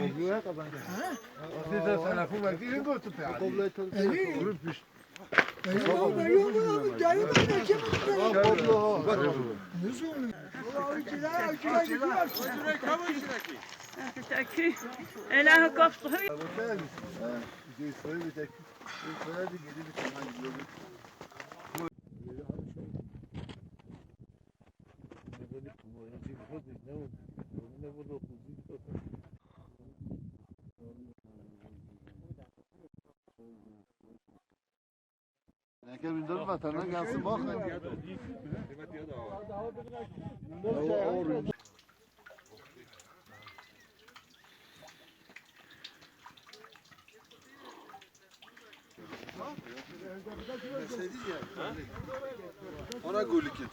قبلوها طبعا أنت سلفوا ما كثير قلت تعال قبلوها وربش إله قفطه لكن من دول مثلا gelsin bakın. Ona golü git.